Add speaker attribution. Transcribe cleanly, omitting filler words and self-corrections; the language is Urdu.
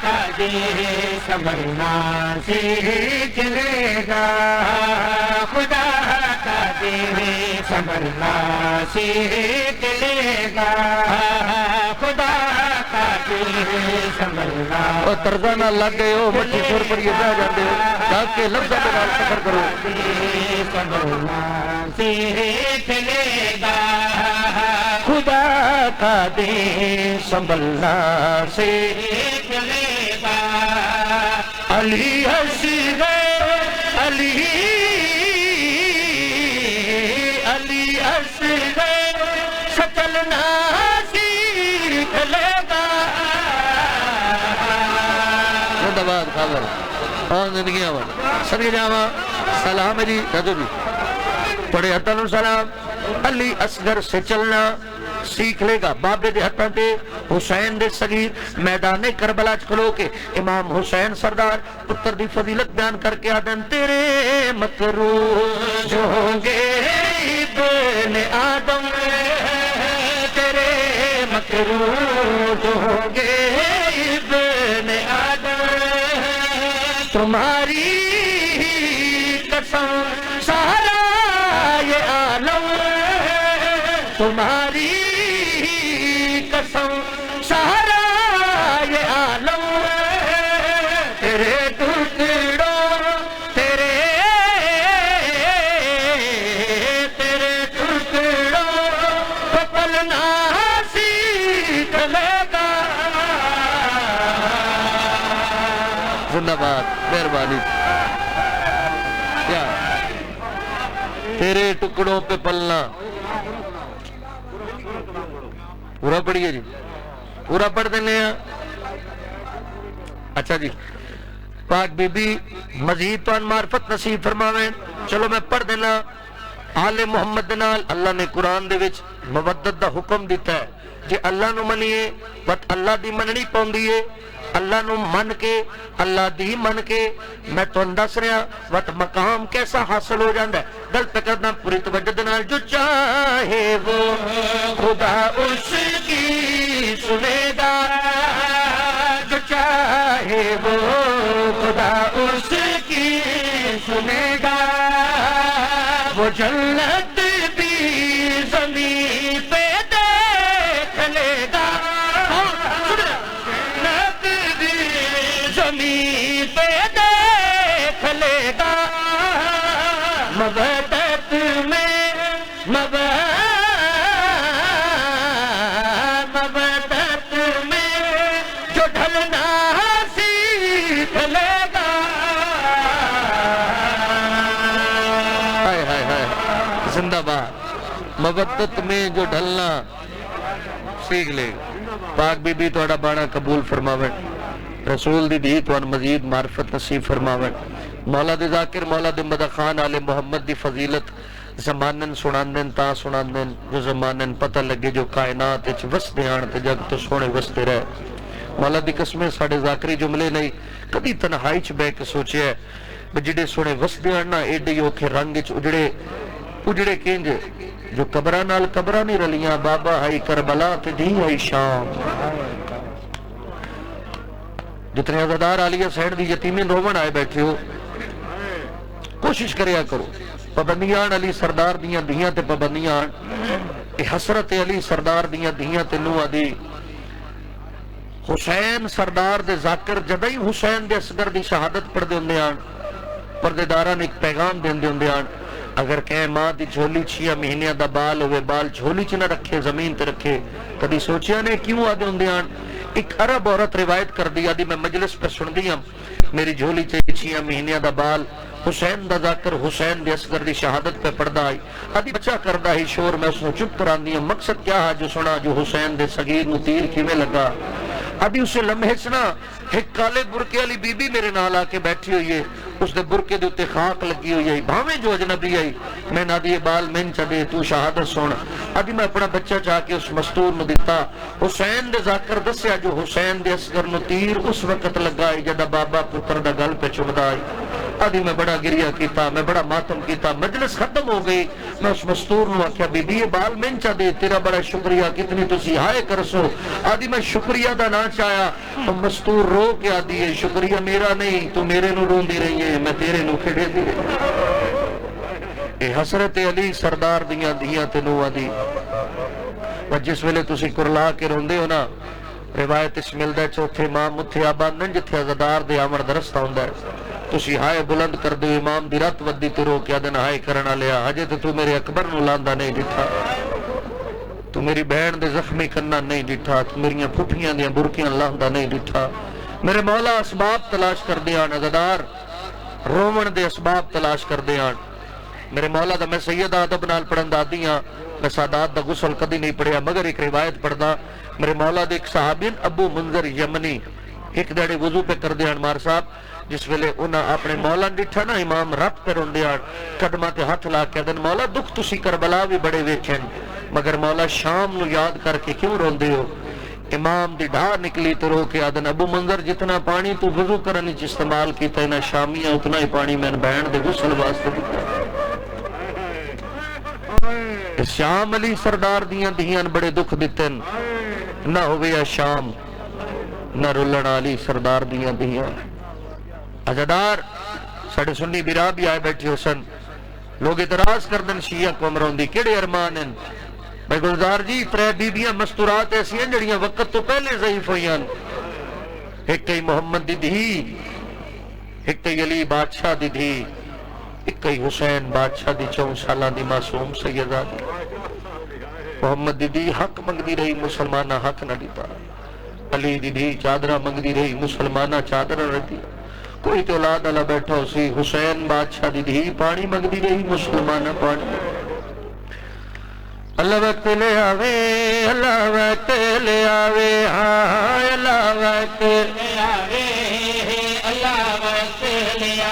Speaker 1: کا دے سنبھلنا سیکھ لے گا خدا کا دے سنبھلنا سیکھ لے گا خدا کا دے سنبھلنا
Speaker 2: اور طرزہ نہ لگ گئے ہو مٹھی سور پر یہ بہ جاتے ہو تاکہ لفظہ میں نال سفر کرو
Speaker 1: سنبھلنا سیکھ لے گا خدا کا دے سنبھلنا سیکھ لے گا علی اصغر علی اصغر چلنا سیکھ لے گا
Speaker 2: زندہ خبر اور زندگیاں سبھی جاما سلام جی رجو جی پڑھے حتن سلام علی اصغر سے چلنا سیکھ لے گا بابے دے ہتھاں تے حسین دے صغیر میدان کربلا چ کھلو کے امام حسین سردار پتر دی فضیلت بیان کر کے آدن تیرے مکروج ہوں گے ابن آدم تیرے مکروج ہوں گے ابن آدم تمہاری قسم سارا یہ عالم تمہاری قسم سارا یہ عالم تیرے ٹکڑوں تیرے ٹکڑوں کو پلنا سیکھ لے گا زندہ باد مہربانی کیا تیرے ٹکڑوں پہ پلنا پورا پڑھیے جی پورا پڑھ دینے ہیں اچھا جی پاک بی بی مزید تو ان معرفت نصیب فرماویں چلو میں پڑھ دینا آل محمد نال اللہ نے قرآن دے وچ مودت دا حکم دیتا ہے جی اللہ نو منیے وقت اللہ دی مننی پوندیے اللہ نو من کے اللہ دی من کے میں تو اندس رہا وقت مقام کیسا حاصل ہو جاندہ ہے دل پہ کرنا پوری توجہ دینا جو چاہے وہ خدا اس کی سنے گا جو چاہے وہ خدا اس کی سنے گا وہ جنت بھی زمین پہ دیکھ لے گا زمین پہ دیکھ لے گا مودت میں مودت میں جو ڈھلنا سیکھ لے گا ہائے ہائے ہائے زندہ باد مودت میں جو ڈھلنا سیکھ لے گا پاک بی بی توڑا بانا قبول فرماویں رسول دی دی تو ان مزید معرفت نصیب فرماویں مولا دے ذاکر مولا دے مدخان آل محمد دی فضیلت زمانن سناندن تا سناندن جو زمانن پتہ لگے جو کائنات اچھ وستے آن تے جگ تو سونے وستے رہے مولا دی قسمیں ساڑھے ذاکری جملے نہیں کبھی تنہائی چھ بے کے سوچے ہے بجڑے سونے وستے آننا ایڈے یوکے رنگ چھ اجڑے کینجے جو قبرہ نال قبرہ نہیں رلیاں بابا ہائی کربلا تے دی ہائی شام جتنے عزادار علیہ سین دی یتیمین رومن آئے بیٹھے ہو کوشش کریا کرو پابندیاں علی سردار دیاں دیاں تے پابندیاں حسرت علی سردار دیاں دیاں تے نوہ دی حسین سردار دے ذاکر جدائی حسین دے اصغر دی شہادت پڑھ دے ہوندے آن پردے داران ایک پیغام دے ہوندے آن اگر کہیں ماں دی جھولی 6 مہینیاں دا بال ہوئے بال جھولی چھ نہ رکھے زمین تے رکھے کبھی سوچیا نے کیوں آدھے ہوندے آن ایک عرب عورت روایت کر دیا دی میں مجلس پر سن دیا میری جھولی 6 مہینیاں دا بال حسین دا ذاکر حسین دے اصغر دی شہادت پہ پڑھدا آئی ادھی بچہ کردہ ہی شور میں اس نے چپ کران دیا مقصد کیا ہے جو سنا جو حسین دے صغیر نو تیر کیویں لگا ابھی اسے لمحے چنا ایک کالے برکے والی بی بی میرے نال آ کے بیٹھی ہوئی ہے اس دے برکے دے اتے خاک لگی ہوئی ہے بھاویں جو اجنبی آئی میں نہ دیے بال من چڑے تو شہادت سن ابھی میں اپنا بچہ چاہ کے اس مستور نو دیتا حسین دے ذاکر دسیا جو حسین دے اصغر نو تیر اس وقت لگا ہے جدا بابا پتر دا گل پہ چمدا آئی آدھی میں بڑا گریہ کیتا، میں بڑا ماتم کیتا، مجلس ختم ہو گئی، میں اس مستور نو آکھیا بی بی یہ بال میں چا دے، تیرا بڑا شکریہ، کتنی تسی ہائے کرسو، آدھی میں شکریہ دا نہ چاہیا، تو مستور رو کے آدھی ہے شکریہ میرا نہیں، تو میرے نو رون دی رہی ہے، میں تیرے نو کھڑے دی رہی اے حضرت علی سردار دیاں دیاں تے نو آدھی و جس ویلے تسی کرلا کے روندے ہو نا، روایت اس ملدہ ہے چوتھے امام متھے آبان جتھے عزدار دے آمر درستہ ہوندہ ہے، تسی ہائے بلند کر دے امام دی رات ودی تے رو کے آدن ہائے کرنا لیا، حجے تو میرے اکبر نو لاندہ نہیں ڈٹھا، تو میری بہن دے زخمی کرنا نہیں ڈٹھا، تو میری پھوپیاں دیاں برکیاں لاندہ نہیں ڈٹھا، میرے مولا اسباب تلاش کر دیان، عزدار رومن دے اسباب تلاش کر دیان، میرے مولا دا میں سیدہ عدب نال پڑھن دادیاں، میں سادات دا غسل کدی نہیں پڑھیا، مگر ایک روایت پڑھدا، میرے مولا دے ایک صحابین ابو منظر یمنی ایک دیڑے وضو پہ کر دیان مار صاحب، جس ویلے انہاں اپنے مولا ڈٹھا نا امام رات پہ رون دیان، قدمہ تے ہاتھ لا کے دن مولا دکھ تسی کربلا بھی بڑے ویکھن، مگر مولا شام نو یاد کر کے کیوں رون دے ہو؟ امام دی ڈھا نکلی تو رو کے آدن ابو منظر جتنا پانی تو وضو کرنے چ استعمال کیتا ہے نا شامیاں اتنا ہی پانی میں بہن دے غسل واسطے دیتا، شام علی سردار دیاں دیاں بڑے دکھ دیتن، نہ ہوئے شام نہ رولن علی سردار دیاں دیاں، عزدار ساڑھے سنی بیرا بھی آئے بیٹھے ہو سن، لوگ اعتراض کردن شیعہ کو امرون دی کیڑے ارمان ہیں، بھائی گلزار جی ترے بیبیاں مستورات ایسی ہیں جڑیاں وقت تو پہلے ضعیف ہوئیاں، ایک کئی محمد دی دھی، ایک کئی علی بادشاہ دی دھی، ایک کئی حسین بادشاہ دی 4 سالہ دی معصوم سیدہ دی، محمد دی دی حق منگ دی رہی مسلمانہ حق نہ دیتا، علی دی دی چادرہ منگ دی رہی مسلمانہ چادرہ رہتی، کوئی تو اولاد اللہ بیٹھا اسی، حسین بادشاہ دی دی پانی منگ دی رہی مسلمانہ پانی، اللہ وقت لے آوے، اللہ وقت لے آوے، ہاں اللہ وقت لے آوے، اللہ وقت لے آوے